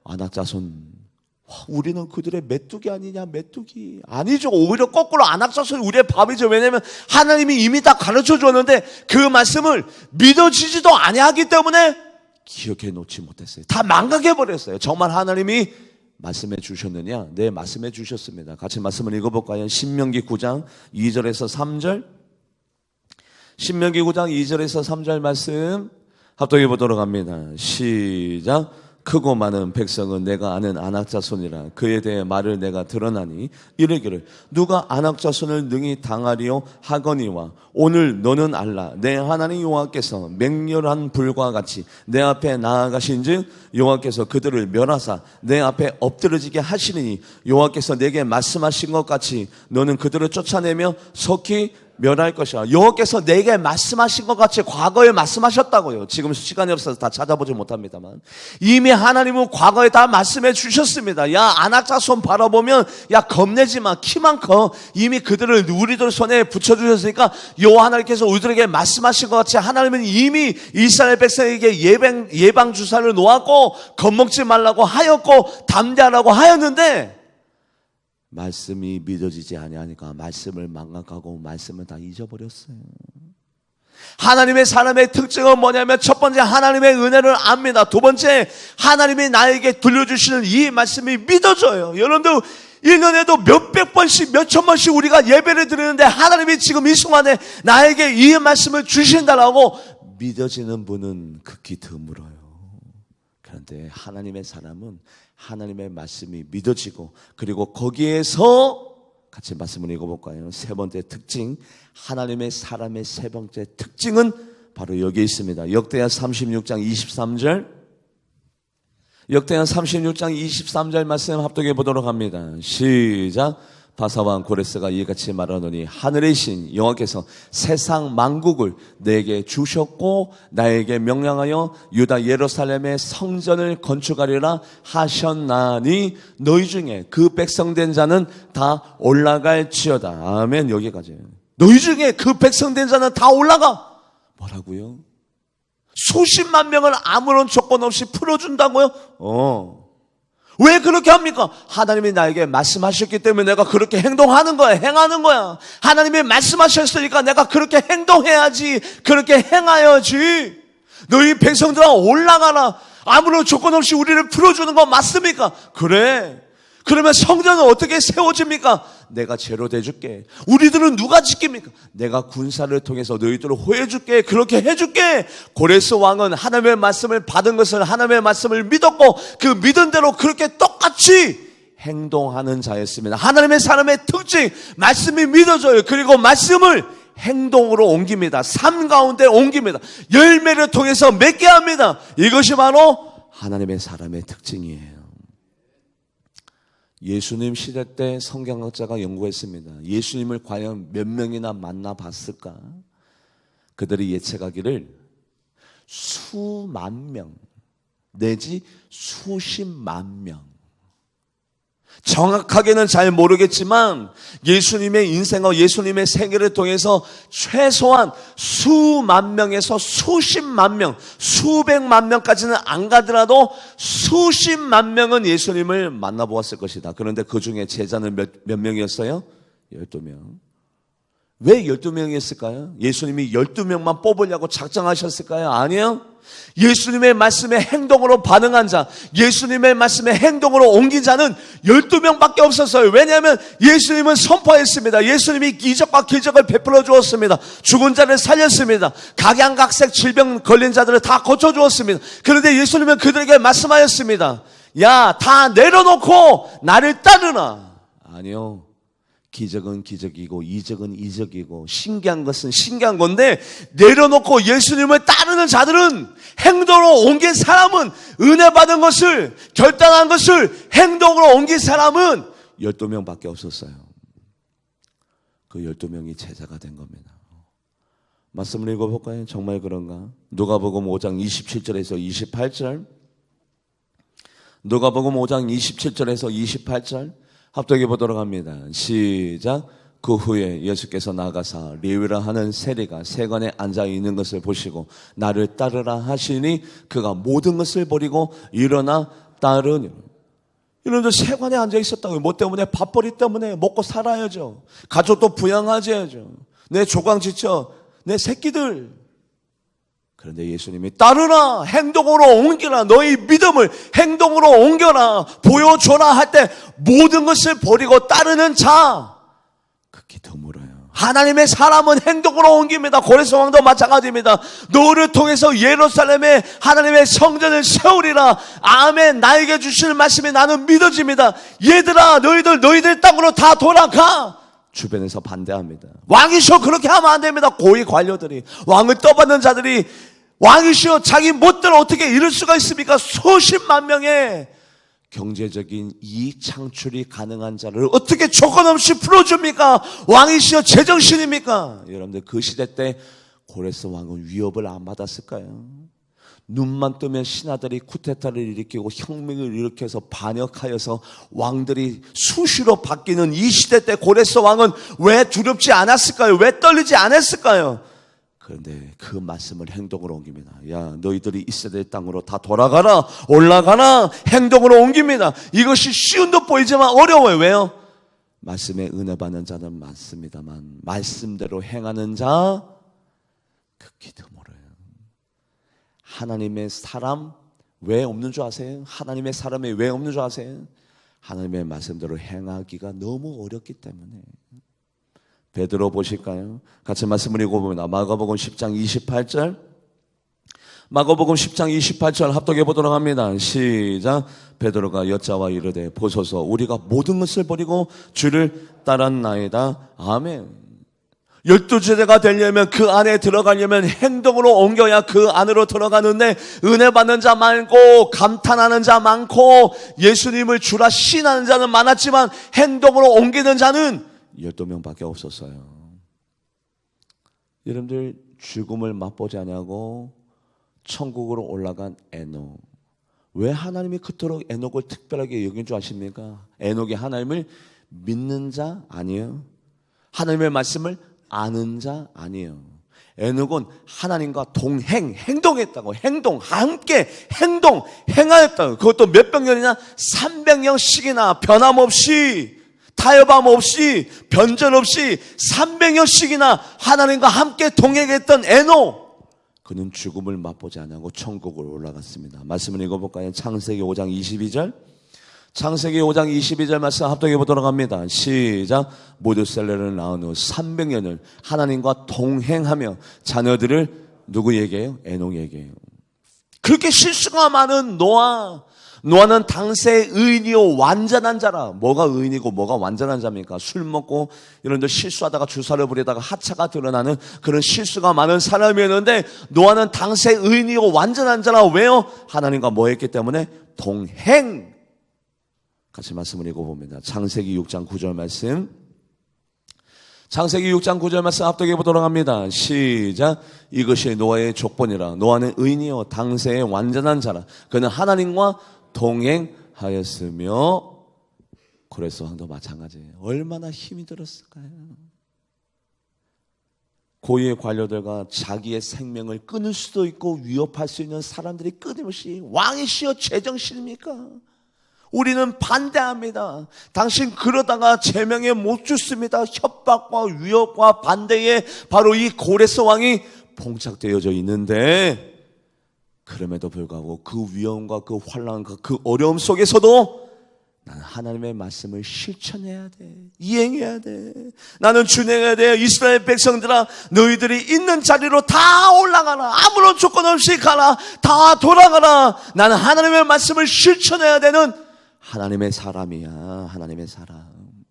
아낙 자손, 우리는 그들의 메뚜기 아니냐, 메뚜기. 아니죠. 오히려 거꾸로 아낙 자손이 우리의 밥이죠. 왜냐하면 하나님이 이미 다 가르쳐 줬는데 그 말씀을 믿어지지도 아니하기 때문에 기억해 놓지 못했어요. 다 망각해 버렸어요. 정말 하나님이 말씀해 주셨느냐? 네, 말씀해 주셨습니다. 같이 말씀을 읽어볼까요? 신명기 9장 2절에서 3절. 신명기 9장 2절에서 3절 말씀 합독해 보도록 합니다. 시작. 크고 많은 백성은 내가 아는 아낙 자손이라. 그에 대해 말을 내가 드러나니 이르기를 누가 아낙 자손을 능히 당하리요 하거니와 오늘 너는 알라. 내 하나님 여호와께서 맹렬한 불과 같이 내 앞에 나아가신즉 여호와께서 그들을 멸하사 내 앞에 엎드러지게 하시리니 여호와께서 내게 말씀하신 것 같이 너는 그들을 쫓아내며 속히 멸할 것이라. 여호와께서 내게 말씀하신 것 같이 과거에 말씀하셨다고요. 지금 시간이 없어서 다 찾아보지 못합니다만 이미 하나님은 과거에 다 말씀해 주셨습니다. 야, 안악자 손 바라보면 야, 겁내지 마. 키만 커. 이미 그들을 우리들 손에 붙여주셨으니까 여호와 하나님께서 우리들에게 말씀하신 것 같이 하나님은 이미 이스라엘 백성에게 예방 주사를 놓았고 겁먹지 말라고 하였고 담대하라고 하였는데 말씀이 믿어지지 아니하니까 말씀을 망각하고 말씀을 다 잊어버렸어요. 하나님의 사람의 특징은 뭐냐면 첫 번째, 하나님의 은혜를 압니다. 두 번째, 하나님이 나에게 들려주시는 이 말씀이 믿어져요. 여러분들 1년에도 몇백 번씩 몇천 번씩 우리가 예배를 드리는데 하나님이 지금 이 순간에 나에게 이 말씀을 주신다라고 믿어지는 분은 극히 드물어요. 그런데 하나님의 사람은 하나님의 말씀이 믿어지고, 그리고 거기에서 같이 말씀을 읽어볼까요? 세 번째 특징, 하나님의 사람의 세 번째 특징은 바로 여기에 있습니다. 역대하 36장 23절, 역대하 36장 23절 말씀 합독해 보도록 합니다. 시작. 바사왕 고레스가 이같이 말하노니 하늘의 신 여호와께서 세상 만국을 내게 주셨고 나에게 명령하여 유다 예루살렘의 성전을 건축하리라 하셨나니 너희 중에 그 백성된 자는 다 올라갈지어다. 아멘. 여기까지. 너희 중에 그 백성된 자는 다 올라가. 뭐라고요? 수십만 명을 아무런 조건 없이 풀어준다고요? 왜 그렇게 합니까? 하나님이 나에게 말씀하셨기 때문에 내가 그렇게 행동하는 거야, 행하는 거야. 하나님이 말씀하셨으니까 내가 그렇게 행동해야지, 그렇게 행하여야지. 너희 백성들아 올라가라. 아무런 조건 없이 우리를 풀어주는 거 맞습니까? 그래. 그러면 성전은 어떻게 세워집니까? 내가 제로 돼줄게. 우리들은 누가 지킵니까? 내가 군사를 통해서 너희들을 호해줄게. 그렇게 해줄게. 고레스 왕은 하나님의 말씀을 받은 것을, 하나님의 말씀을 믿었고 그 믿은 대로 그렇게 똑같이 행동하는 자였습니다. 하나님의 사람의 특징, 말씀이 믿어져요. 그리고 말씀을 행동으로 옮깁니다. 삶 가운데 옮깁니다. 열매를 통해서 맺게 합니다. 이것이 바로 하나님의 사람의 특징이에요. 예수님 시대 때 성경학자가 연구했습니다. 예수님을 과연 몇 명이나 만나봤을까? 그들이 예측하기를 수만 명 내지 수십만 명, 정확하게는 잘 모르겠지만 예수님의 인생과 예수님의 생애를 통해서 최소한 수만 명에서 수십만 명, 수백만 명까지는 안 가더라도 수십만 명은 예수님을 만나보았을 것이다. 그런데 그 중에 제자는 몇 명이었어요? 12명. 왜 12명이었을까요? 예수님이 12명만 뽑으려고 작정하셨을까요? 아니요. 예수님의 말씀에 행동으로 반응한 자, 예수님의 말씀에 행동으로 옮긴 자는 12명밖에 없었어요. 왜냐하면 예수님은 선포했습니다. 예수님이 이적과 기적을 베풀어 주었습니다. 죽은 자를 살렸습니다. 각양각색 질병 걸린 자들을 다 고쳐주었습니다. 그런데 예수님은 그들에게 말씀하였습니다. 야, 다 내려놓고 나를 따르라. 아니요. 기적은 기적이고 이적은 이적이고 신기한 것은 신기한 건데 내려놓고 예수님을 따르는 자들은, 행동으로 옮긴 사람은, 은혜 받은 것을, 결단한 것을 행동으로 옮긴 사람은 12명밖에 없었어요. 그 12명이 제자가 된 겁니다. 말씀을 읽어볼까요? 정말 그런가? 누가복음 5장 27절에서 28절, 누가복음 5장 27절에서 28절 합독해 보도록 합니다. 시작. 그 후에 예수께서 나가사 레위라 하는 세리가 세관에 앉아 있는 것을 보시고 나를 따르라 하시니 그가 모든 것을 버리고 일어나 따르니. 이런데 세관에 앉아 있었다고요. 뭐 때문에? 밥벌이 때문에. 먹고 살아야죠. 가족도 부양하셔야죠. 내 조강 지쳐, 내 새끼들. 그런데 예수님이 따르라, 행동으로 옮겨라, 너희 믿음을 행동으로 옮겨라, 보여줘라 할 때 모든 것을 버리고 따르는 자 극히 드물어요. 하나님의 사람은 행동으로 옮깁니다. 고레스 왕도 마찬가지입니다. 너를 통해서 예루살렘에 하나님의 성전을 세우리라. 아멘. 나에게 주실 말씀이 나는 믿어집니다. 얘들아, 너희들 땅으로 다 돌아가. 주변에서 반대합니다. 왕이시여 그렇게 하면 안 됩니다. 고위 관료들이, 왕을 떠받는 자들이, 왕이시여 자기 멋대로 어떻게 이럴 수가 있습니까? 수십만 명의 경제적인 이익 창출이 가능한 자를 어떻게 조건 없이 풀어줍니까? 왕이시여 제정신입니까? 여러분들 그 시대 때 고레스 왕은 위협을 안 받았을까요? 눈만 뜨면 신하들이 쿠데타를 일으키고 혁명을 일으켜서 반역하여서 왕들이 수시로 바뀌는 이 시대 때 고레스 왕은 왜 두렵지 않았을까요? 왜 떨리지 않았을까요? 그런데 그 말씀을 행동으로 옮깁니다. 야, 너희들이 이스라엘 땅으로 다 돌아가라, 올라가라, 행동으로 옮깁니다. 이것이 쉬운 듯 보이지만 어려워요. 왜요? 말씀에 은혜 받는 자는 많습니다만 말씀대로 행하는 자 극히 드물어요. 하나님의 사람 왜 없는 줄 아세요? 하나님의 사람이 왜 없는 줄 아세요? 하나님의 말씀대로 행하기가 너무 어렵기 때문에. 베드로 보실까요? 같이 말씀을 읽어봅니다. 마가복음 10장 28절. 마가복음 10장 28절 합독해 보도록 합니다. 시작. 베드로가 여자와 이르되 보소서 우리가 모든 것을 버리고 주를 따랐나이다. 아멘. 12제자가 되려면 그 안에 들어가려면 행동으로 옮겨야 그 안으로 들어가는데 은혜 받는 자 많고 감탄하는 자 많고 예수님을 주라 신하는 자는 많았지만 행동으로 옮기는 자는 12명밖에 없었어요. 여러분들 죽음을 맛보지 않냐고 천국으로 올라간 에녹. 왜 하나님이 그토록 에녹을 특별하게 여긴 줄 아십니까? 에녹이 하나님을 믿는 자 아니에요. 하나님의 말씀을 아는 자 아니에요. 에녹은 하나님과 행동했다고. 함께 행하였다고. 그것도 몇백 년이나 300년씩이나 변함없이 타협함 없이 변절 없이 300년씩이나 하나님과 함께 동행했던 에녹. 그는 죽음을 맛보지 않고 천국으로 올라갔습니다. 말씀을 읽어볼까요? 창세기 5장 22절. 창세기 5장 22절 말씀 합독해 보도록 합니다. 시작. 모두셀레를 낳은 후 300년을 하나님과 동행하며 자녀들을 누구에게요? 에녹에게요. 그렇게 실수가 많은 노아는 당시의 의인이요 완전한 자라. 뭐가 의인이고 뭐가 완전한 자입니까? 술 먹고 이런데 실수하다가 주사를 부리다가 하차가 드러나는 그런 실수가 많은 사람이었는데 노아는 당시의 의인이요 완전한 자라. 왜요? 하나님과 뭐 했기 때문에? 동행. 같이 말씀을 읽어봅니다. 창세기 6장 9절 말씀. 창세기 6장 9절 말씀 합독해 보도록 합니다. 시작. 이것이 노아의 족본이라. 노아는 의인이요 당세의 완전한 자라. 그는 하나님과 동행하였으며. 고레스 왕도 마찬가지예요. 얼마나 힘이 들었을까요? 고위의 관료들과 자기의 생명을 끊을 수도 있고 위협할 수 있는 사람들이 끊임없이 왕이시여 제정신입니까? 우리는 반대합니다. 당신 그러다가 제명에 못 죽습니다. 협박과 위협과 반대에 바로 이 고레스 왕이 봉착되어져 있는데 그럼에도 불구하고 그 위험과 그 환난과 그 어려움 속에서도 나는 하나님의 말씀을 실천해야 돼. 이행해야 돼. 나는 준행해야 돼. 이스라엘 백성들아 너희들이 있는 자리로 다 올라가라. 아무런 조건 없이 가라. 다 돌아가라. 나는 하나님의 말씀을 실천해야 되는 하나님의 사람이야. 하나님의 사람.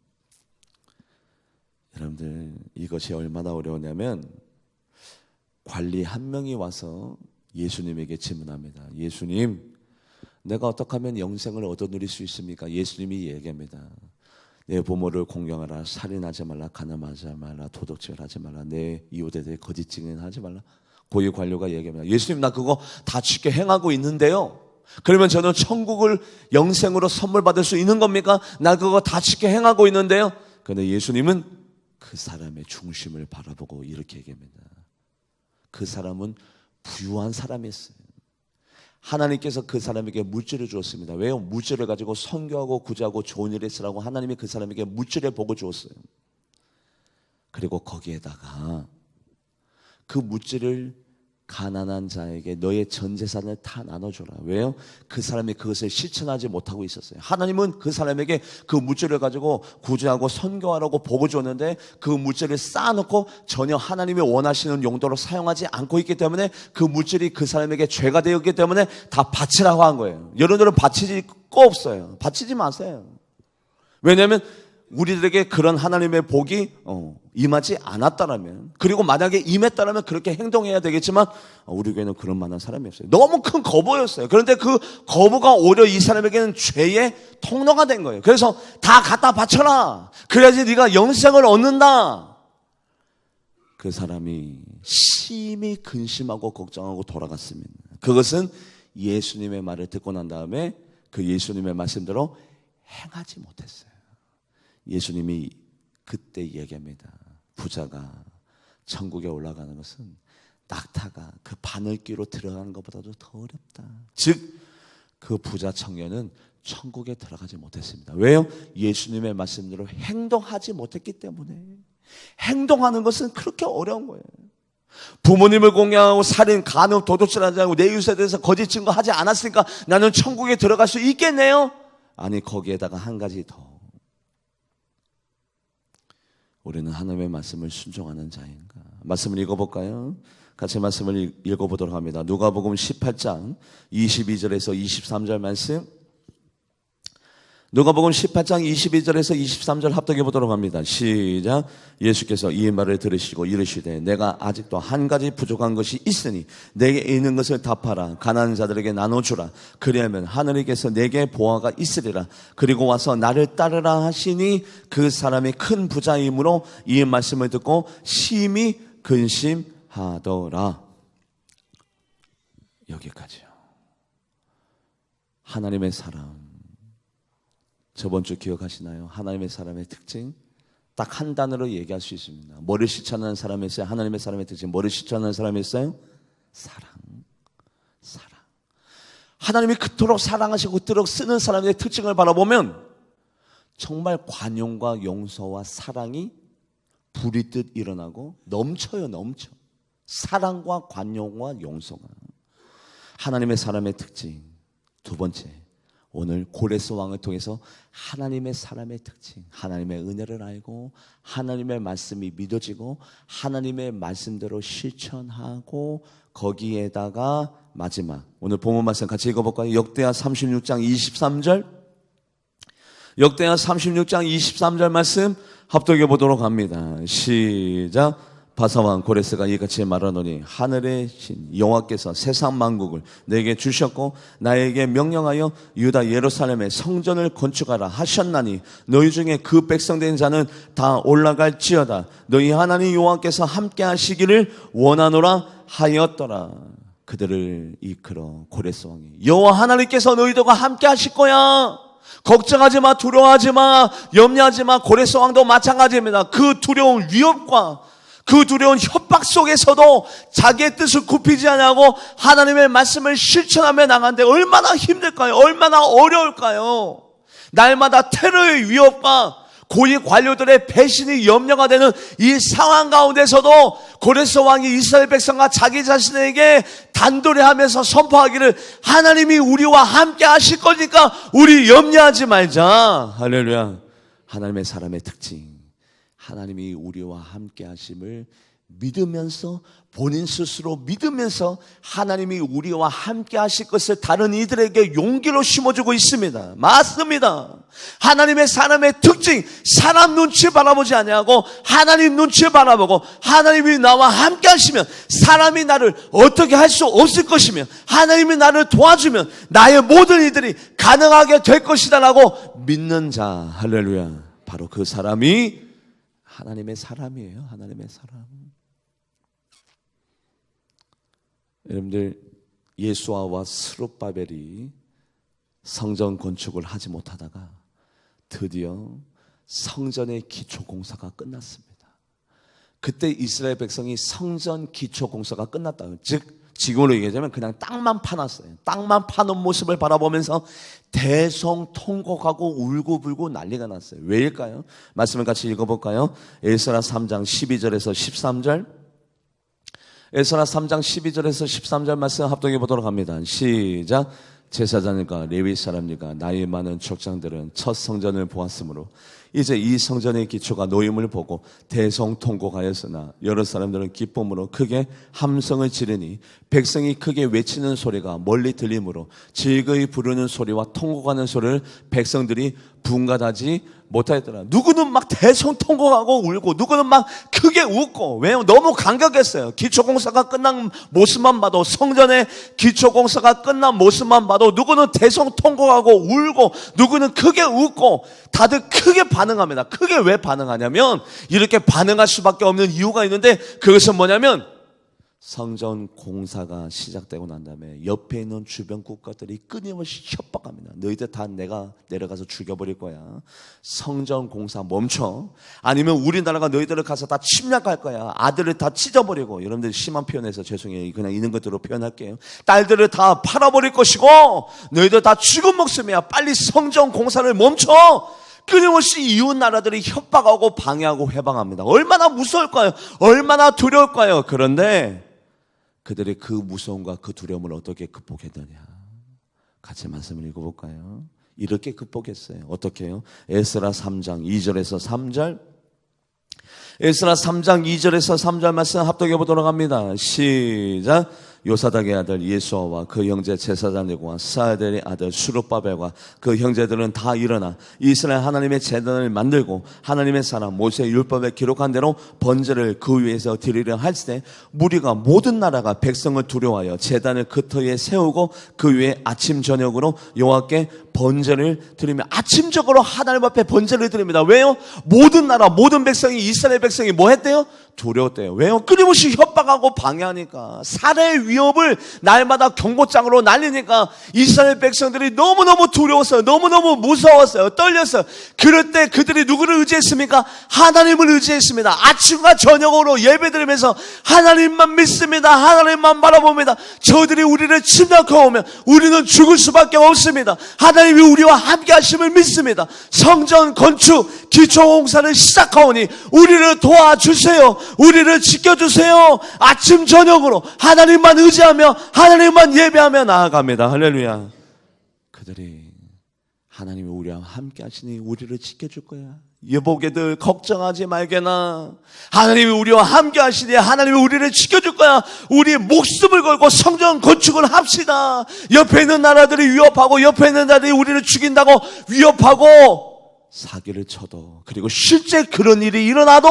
여러분들 이것이 얼마나 어려우냐면 관리 한 명이 와서 예수님에게 질문합니다. 예수님, 내가 어떻게 하면 영생을 얻어 누릴 수 있습니까? 예수님이 얘기합니다. 내 부모를 공경하라. 살인하지 말라. 가늠하지 말라. 도둑질하지 말라. 내 이웃에 대해 거짓 증언하지 말라. 고위 관료가 얘기합니다. 예수님, 나 그거 다 쉽게 행하고 있는데요. 그러면 저는 천국을 영생으로 선물 받을 수 있는 겁니까? 나 그거 다 쉽게 행하고 있는데요. 그런데 예수님은 그 사람의 중심을 바라보고 이렇게 얘기합니다. 그 사람은 부유한 사람이었어요. 하나님께서 그 사람에게 물질을 주었습니다. 왜요? 물질을 가지고 선교하고 구제하고 좋은 일을 쓰라고 하나님이 그 사람에게 물질의 복을 주었어요. 그리고 거기에다가 그 물질을 가난한 자에게 너의 전 재산을 다 나눠줘라. 왜요? 그 사람이 그것을 실천하지 못하고 있었어요. 하나님은 그 사람에게 그 물질을 가지고 구제하고 선교하라고 복을 줬는데 그 물질을 쌓아놓고 전혀 하나님이 원하시는 용도로 사용하지 않고 있기 때문에 그 물질이 그 사람에게 죄가 되었기 때문에 다 바치라고 한 거예요. 여러분들은 바치지 거 없어요. 바치지 마세요. 왜냐하면 우리들에게 그런 하나님의 복이 임하지 않았다라면, 그리고 만약에 임했다라면 그렇게 행동해야 되겠지만 우리 교회는 그런 만한 사람이 없어요. 너무 큰 거부였어요. 그런데 그 거부가 오히려 이 사람에게는 죄의 통로가 된 거예요. 그래서 다 갖다 바쳐라, 그래야지 네가 영생을 얻는다. 그 사람이 심히 근심하고 걱정하고 돌아갔습니다. 그것은 예수님의 말을 듣고 난 다음에 그 예수님의 말씀대로 행하지 못했어요. 예수님이 그때 얘기합니다. 부자가 천국에 올라가는 것은 낙타가 그 바늘귀로 들어가는 것보다도 더 어렵다. 즉, 그 부자 청년은 천국에 들어가지 못했습니다. 왜요? 예수님의 말씀대로 행동하지 못했기 때문에. 행동하는 것은 그렇게 어려운 거예요. 부모님을 공경하고 살인, 간음, 도둑질하지 않고 내 이웃에 대해서 거짓 증거하지 않았으니까 나는 천국에 들어갈 수 있겠네요? 아니, 거기에다가 한 가지 더. 우리는 하나님의 말씀을 순종하는 자인가? 말씀을 읽어볼까요? 같이 말씀을 읽어보도록 합니다. 누가복음 18장 22절에서 23절 말씀. 누가복음 18장 22절에서 23절 합독해 보도록 합니다. 시작. 예수께서 이 말을 들으시고 이르시되 내가 아직도 한 가지 부족한 것이 있으니 내게 있는 것을 다 팔아 가난한 자들에게 나눠주라. 그리하면 하늘에게서 내게 보화가 있으리라. 그리고 와서 나를 따르라 하시니 그 사람이 큰 부자이므로 이 말씀을 듣고 심히 근심하더라. 여기까지요. 하나님의 사람. 저번 주 기억하시나요? 하나님의 사람의 특징 딱 한 단어로 얘기할 수 있습니다. 뭐를 실천하는 사람이 있어요? 하나님의 사람의 특징 뭐를 실천하는 사람이 있어요? 사랑. 하나님이 그토록 사랑하시고 그토록 쓰는 사람의 특징을 바라보면 정말 관용과 용서와 사랑이 불이 듯 일어나고 넘쳐요. 사랑과 관용과 용서가 하나님의 사람의 특징. 두 번째, 오늘 고레스 왕을 통해서 하나님의 사람의 특징, 하나님의 은혜를 알고 하나님의 말씀이 믿어지고 하나님의 말씀대로 실천하고 거기에다가 마지막, 오늘 본문 말씀 같이 읽어볼까요? 역대하 36장 23절. 역대하 36장 23절 말씀 합독해 보도록 합니다. 시작. 바사왕 고레스가 이같이 말하노니 하늘의 신 여호와께서 세상 만국을 내게 주셨고 나에게 명령하여 유다 예루살렘에 성전을 건축하라 하셨나니 너희 중에 그 백성된 자는 다 올라갈지어다. 너희 하나님 여호와께서 함께 하시기를 원하노라 하였더라. 그들을 이끌어 고레스 왕이 여호와 하나님께서 너희들과 함께 하실 거야. 걱정하지 마, 두려워하지 마, 염려하지 마. 고레스 왕도 마찬가지입니다. 그 두려운 위협과 그 두려운 협박 속에서도 자기의 뜻을 굽히지 않고 하나님의 말씀을 실천하며 나가는데 얼마나 힘들까요? 얼마나 어려울까요? 날마다 테러의 위협과 고위 관료들의 배신이 염려가 되는 이 상황 가운데서도 고레스 왕이 이스라엘 백성과 자기 자신에게 단도리 하면서 선포하기를 하나님이 우리와 함께 하실 거니까 우리 염려하지 말자. 할렐루야. 하나님의 사람의 특징. 하나님이 우리와 함께 하심을 믿으면서 본인 스스로 믿으면서 하나님이 우리와 함께 하실 것을 다른 이들에게 용기로 심어주고 있습니다. 맞습니다. 하나님의 사람의 특징, 사람 눈치 바라보지 아니하고 하나님 눈치 바라보고 하나님이 나와 함께 하시면 사람이 나를 어떻게 할 수 없을 것이며 하나님이 나를 도와주면 나의 모든 일들이 가능하게 될 것이다 라고 믿는 자. 할렐루야. 바로 그 사람이 하나님의 사람이에요. 하나님의 사람. 여러분들, 예수아와 스룹바벨이 성전 건축을 하지 못하다가 드디어 성전의 기초 공사가 끝났습니다. 그때 이스라엘 백성이 성전 기초 공사가 끝났다. 즉 지금으로 얘기하자면 그냥 땅만 파놨어요. 땅만 파놓은 모습을 바라보면서 대성통곡하고 울고불고 난리가 났어요. 왜일까요? 말씀을 같이 읽어볼까요? 에스라 3장 12절에서 13절. 에스라 3장 12절에서 13절 말씀 합독해 보도록 합니다. 시작. 제사장들과 레위 사람들과 나이 많은 족장들은 첫 성전을 보았으므로 이제 이 성전의 기초가 놓임을 보고 대성통곡하였으나 여러 사람들은 기쁨으로 크게 함성을 지르니 백성이 크게 외치는 소리가 멀리 들리므로 즐거이 부르는 소리와 통곡하는 소리를 백성들이 분간하지 못하겠더라. 누구는 막 대성통곡하고 울고 누구는 막 크게 웃고. 왜요? 너무 감격했어요. 기초공사가 끝난 모습만 봐도, 성전의 기초공사가 끝난 모습만 봐도 누구는 대성통곡하고 울고 누구는 크게 웃고, 다들 크게 반응합니다. 크게 왜 반응하냐면, 이렇게 반응할 수밖에 없는 이유가 있는데, 그것은 뭐냐면 성전 공사가 시작되고 난 다음에 옆에 있는 주변 국가들이 끊임없이 협박합니다. 너희들 다 내가 내려가서 죽여버릴 거야. 성전 공사 멈춰. 아니면 우리나라가 너희들을 가서 다 침략할 거야. 아들을 다 찢어버리고, 여러분들 심한 표현해서 죄송해요. 그냥 있는 것대로 표현할게요. 딸들을 다 팔아버릴 것이고 너희들 다 죽은 목숨이야. 빨리 성전 공사를 멈춰. 끊임없이 이웃 나라들이 협박하고 방해하고 해방합니다. 얼마나 무서울까요? 얼마나 두려울까요? 그런데 그들의 그 무서움과 그 두려움을 어떻게 극복했느냐? 같이 말씀을 읽어볼까요? 이렇게 극복했어요. 어떻게 해요? 에스라 3장 2절에서 3절. 에스라 3장 2절에서 3절 말씀 합독해 보도록 합니다. 시작. 요사닥의 아들 예수아와 그 형제 제사장들과 스아델의 아들 수룹바벨과 그 형제들은 다 일어나 이스라엘 하나님의 제단을 만들고 하나님의 사람 모세의 율법에 기록한 대로 번제를 그 위에서 드리려 할 때, 무리가 모든 나라가 백성을 두려워하여 제단을 그 터에 세우고 그 위에 아침 저녁으로 여호와께 번제를 드리며, 아침적으로 하나님 앞에 번제를 드립니다. 왜요? 모든 나라 모든 백성이, 이스라엘 백성이 뭐 했대요? 두려웠대요. 왜요? 끊임없이 협박하고 방해하니까, 살해의 위협을 날마다 경고장으로 날리니까 이스라엘 백성들이 너무너무 두려웠어요. 너무너무 무서웠어요. 떨렸어요. 그럴 때 그들이 누구를 의지했습니까? 하나님을 의지했습니다. 아침과 저녁으로 예배드리면서 하나님만 믿습니다. 하나님만 바라봅니다. 저들이 우리를 침략하고 오면 우리는 죽을 수밖에 없습니다. 하나님이 우리와 함께 하심을 믿습니다. 성전 건축 기초공사를 시작하오니 우리를 도와주세요. 우리를 지켜주세요. 아침 저녁으로 하나님만 의지하며 하나님만 예배하며 나아갑니다. 할렐루야. 그들이 하나님이 우리와 함께 하시니 우리를 지켜줄 거야. 여보게들 걱정하지 말게나. 하나님이 우리와 함께 하시니 하나님이 우리를 지켜줄 거야. 우리 목숨을 걸고 성전 건축을 합시다. 옆에 있는 나라들이 위협하고 옆에 있는 나라들이 우리를 죽인다고 위협하고 사기를 쳐도, 그리고 실제 그런 일이 일어나도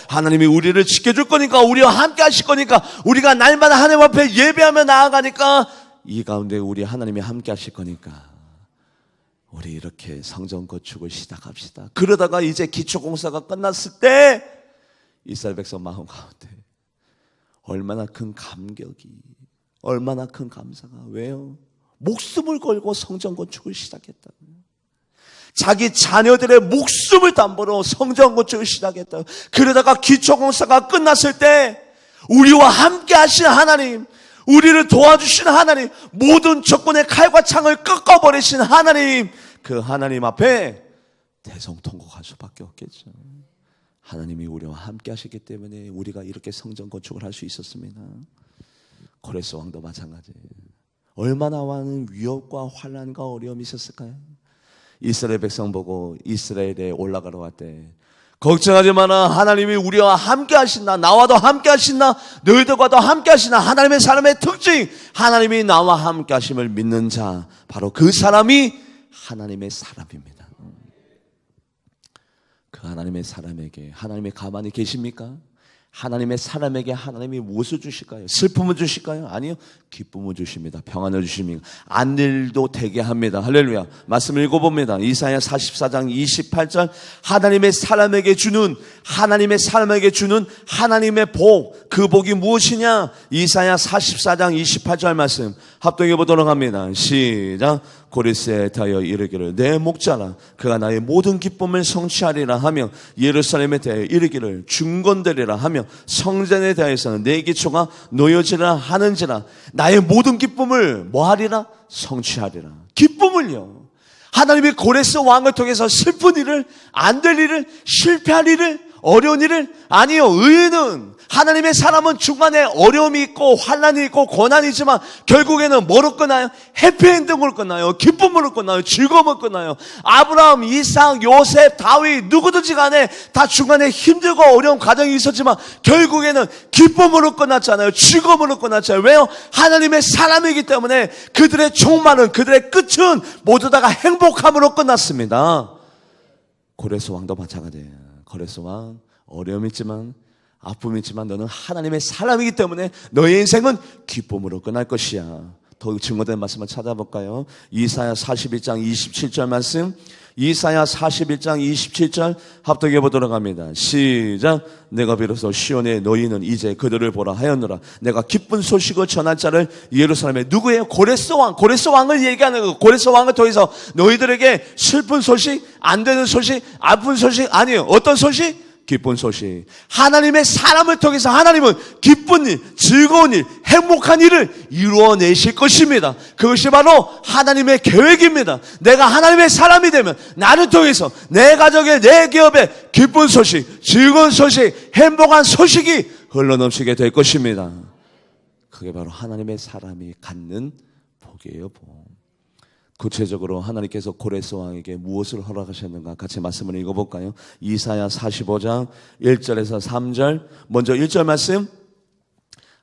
하나님이 우리를 지켜줄 거니까, 우리와 함께 하실 거니까, 우리가 날마다 하나님 앞에 예배하며 나아가니까 이 가운데 우리 하나님이 함께 하실 거니까 우리 이렇게 성전 건축을 시작합시다. 그러다가 이제 기초공사가 끝났을 때 이스라엘 백성 마음 가운데 얼마나 큰 감격이, 얼마나 큰 감사가. 왜요? 목숨을 걸고 성전 건축을 시작했다. 자기 자녀들의 목숨을 담보로 성전 건축을 시작했다. 그러다가 기초공사가 끝났을 때 우리와 함께 하신 하나님, 우리를 도와주신 하나님, 모든 적군의 칼과 창을 꺾어버리신 하나님, 그 하나님 앞에 대성통곡할 수밖에 없겠죠. 하나님이 우리와 함께 하시기 때문에 우리가 이렇게 성전 건축을 할 수 있었습니다. 고레스 왕도 마찬가지예요. 얼마나 많은 위협과 환난과 어려움이 있었을까요? 이스라엘 백성 보고 이스라엘에 올라가러 왔대. 걱정하지 마라. 하나님이 우리와 함께 하신다. 나와도 함께 하신다. 너희들과도 함께 하신다. 하나님의 사람의 특징, 하나님이 나와 함께 하심을 믿는 자, 바로 그 사람이 하나님의 사람입니다. 그 하나님의 사람에게 하나님이 가만히 계십니까? 하나님의 사람에게 하나님이 무엇을 주실까요? 슬픔을 주실까요? 아니요, 기쁨을 주십니다. 평안을 주십니다. 안일도 되게 합니다. 할렐루야. 말씀을 읽어봅니다. 이사야 44장 28절. 하나님의 사람에게 주는 하나님의 복, 그 복이 무엇이냐? 이사야 44장 28절 말씀 합독해 보도록 합니다. 시작. 고레스에 대하여 이르기를 내 목자라, 그가 나의 모든 기쁨을 성취하리라 하며, 예루살렘에 대하여 이르기를 중건되리라 하며, 성전에 대하여서는 내 기초가 놓여지라 하는지라. 나의 모든 기쁨을 뭐하리라? 성취하리라. 기쁨을요. 하나님이 고레스 왕을 통해서 슬픈 일을, 안 될 일을, 실패할 일을, 어려운 일을, 아니요, 의인은, 하나님의 사람은 중간에 어려움이 있고 환난이 있고 고난이 있지만 결국에는 뭐로 끝나요? 해피엔딩으로 끝나요. 기쁨으로 끝나요. 즐거움으로 끝나요. 아브라함, 이삭, 요셉, 다윗, 누구든지 간에 다 중간에 힘들고 어려운 과정이 있었지만 결국에는 기쁨으로 끝났잖아요. 즐거움으로 끝났잖아요. 왜요? 하나님의 사람이기 때문에 그들의 종말은, 그들의 끝은 모두 다가 행복함으로 끝났습니다. 고레스 왕도 마찬가지예요. 고레스 왕 어려움이 있지만 아픔이 있지만 너는 하나님의 사람이기 때문에 너의 인생은 기쁨으로 끝날 것이야. 더 증거된 말씀을 찾아볼까요? 이사야 41장 27절 말씀. 이사야 41장 27절 합독해 보도록 합니다. 시작. 내가 비로소 시온에 너희는 이제 그들을 보라 하였노라. 내가 기쁜 소식을 전할 자를 예루살렘에 누구예요? 고레스 왕. 고레스 왕을 얘기하는 거. 고레스 왕을 통해서 너희들에게 슬픈 소식, 안 되는 소식, 아픈 소식 아니에요. 어떤 소식? 기쁜 소식. 하나님의 사람을 통해서 하나님은 기쁜 일, 즐거운 일, 행복한 일을 이루어내실 것입니다. 그것이 바로 하나님의 계획입니다. 내가 하나님의 사람이 되면 나를 통해서 내 가족의, 내 기업에 기쁜 소식, 즐거운 소식, 행복한 소식이 흘러넘치게 될 것입니다. 그게 바로 하나님의 사람이 갖는 복이에요, 복. 구체적으로 하나님께서 고레스 왕에게 무엇을 허락하셨는가 같이 말씀을 읽어볼까요? 이사야 45장 1절에서 3절. 먼저 1절 말씀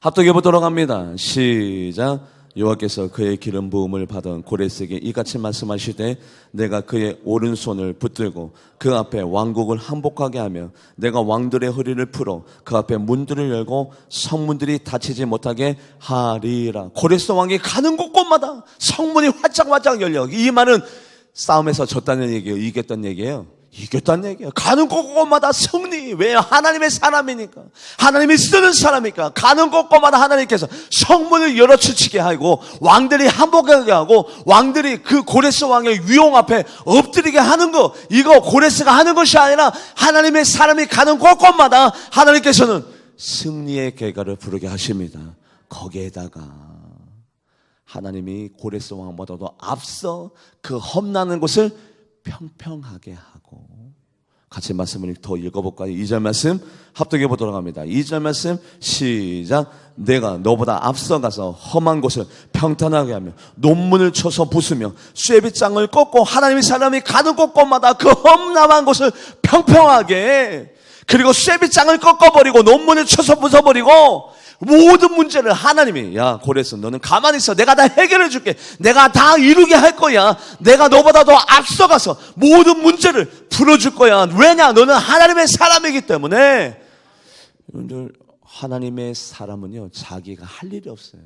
합독해 보도록 합니다. 시작. 여호와께서 그의 기름 부음을 받은 고레스에게 이같이 말씀하시되 내가 그의 오른손을 붙들고 그 앞에 왕국을 항복하게 하며 내가 왕들의 허리를 풀어 그 앞에 문들을 열고 성문들이 닫히지 못하게 하리라. 고레스 왕이 가는 곳곳마다 성문이 활짝활짝 열려. 이 말은 싸움에서 졌다는 얘기예요? 이겼다는 얘기예요? 이겼다는 얘기예요. 가는 곳곳마다 승리. 왜요? 하나님의 사람이니까. 하나님이 쓰는 사람이니까. 가는 곳곳마다 하나님께서 성문을 열어치게 하고 왕들이 항복하게 하고 왕들이 그 고레스 왕의 위용 앞에 엎드리게 하는 거. 이거 고레스가 하는 것이 아니라 하나님의 사람이 가는 곳곳마다 하나님께서는 승리의 결과를 부르게 하십니다. 거기에다가 하나님이 고레스 왕보다도 앞서 그 험난한 곳을 평평하게 하고 같이 말씀을 더 읽어볼까요? 2절 말씀 합독해 보도록 합니다. 2절 말씀 시작. 내가 너보다 앞서가서 험한 곳을 평탄하게 하며 논문을 쳐서 부수며 쇠빗장을 꺾고 하나님의 사람이 가는 곳곳마다 그 험난한 곳을 평평하게 그리고 쇠빗장을 꺾어버리고 논문을 쳐서 부숴버리고 모든 문제를 하나님이 야 고레스 너는 가만히 있어. 내가 다 해결해 줄게. 내가 다 이루게 할 거야. 내가 너보다 더 앞서가서 모든 문제를 풀어줄 거야. 왜냐? 너는 하나님의 사람이기 때문에. 여러분들 하나님의 사람은요 자기가 할 일이 없어요.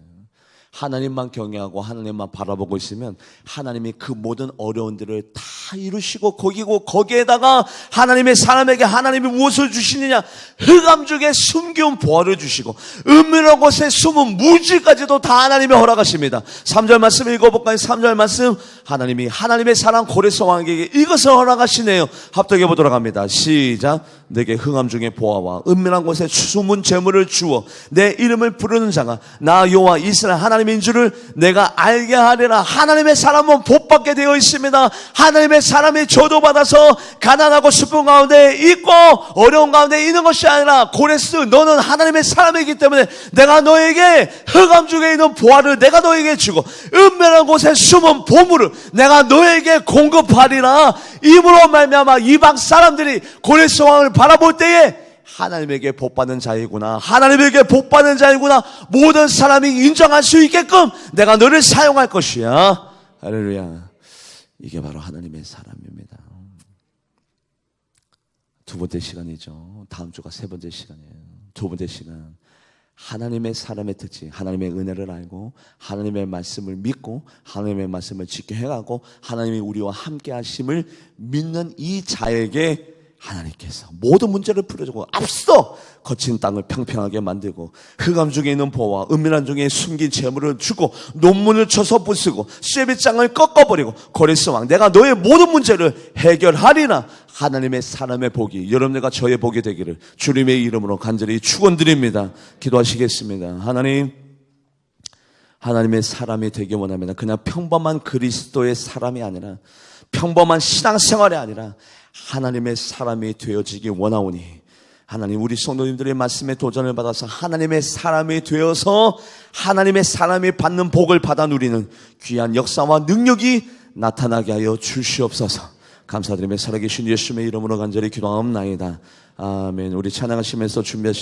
하나님만 경외하고 하나님만 바라보고 있으면 하나님이 그 모든 어려운 일을 다 이루시고 거기에다가 하나님의 사람에게 하나님이 무엇을 주시느냐? 흑암중에 숨겨온 보화를 주시고 은밀한 곳에 숨은 물질까지도 다 하나님이 허락하십니다. 3절 말씀 읽어볼까요? 3절 말씀 하나님이 하나님의 사람 고레스 왕에게 이것을 허락하시네요. 합독해 보도록 합니다. 시작. 내게 흑암중에 보화와 은밀한 곳에 숨은 재물을 주어 내 이름을 부르는 자가 나 여호와 이스라엘 하나님인 줄을 내가 알게 하리라. 하나님의 사람은 복받게 되어 있습니다. 하나님의 사람이 저도받아서 가난하고 슬픈 가운데 있고 어려운 가운데 있는 것이 아니라 고레스 너는 하나님의 사람이기 때문에 내가 너에게 흑암중에 있는 보화를 내가 너에게 주고 은밀한 곳에 숨은 보물을 내가 너에게 공급하리라. 이므로 말미암아 이방 사람들이 고레스 왕을 바라볼 때에 하나님에게 복받는 자이구나. 하나님에게 복받는 자이구나. 모든 사람이 인정할 수 있게끔 내가 너를 사용할 것이야. 할렐루야. 이게 바로 하나님의 사람입니다. 두 번째 시간이죠. 다음 주가 세 번째 시간이에요. 두 번째 시간. 하나님의 사람의 특징, 하나님의 은혜를 알고 하나님의 말씀을 믿고 하나님의 말씀을 지켜해가고 하나님이 우리와 함께 하심을 믿는 이 자에게 하나님께서 모든 문제를 풀어주고 앞서 거친 땅을 평평하게 만들고 흑암 중에 있는 보화 은밀한 중에 숨긴 재물을 주고 논문을 쳐서 부수고 쇠빗장을 꺾어버리고 고레스 왕 내가 너의 모든 문제를 해결하리라. 하나님의 사람의 복이 여러분들과 저의 복이 되기를 주님의 이름으로 간절히 축원드립니다. 기도하시겠습니다. 하나님의 사람이 되기 원합니다. 그냥 평범한 그리스도의 사람이 아니라 평범한 신앙생활이 아니라 하나님의 사람이 되어지기 원하오니 하나님 우리 성도님들의 말씀에 도전을 받아서 하나님의 사람이 되어서 하나님의 사람이 받는 복을 받아 누리는 귀한 역사와 능력이 나타나게 하여 주시옵소서. 감사드리며 살아계신 예수님의 이름으로 간절히 기도하옵나이다. 아멘. 우리 찬양하시면서 준비하시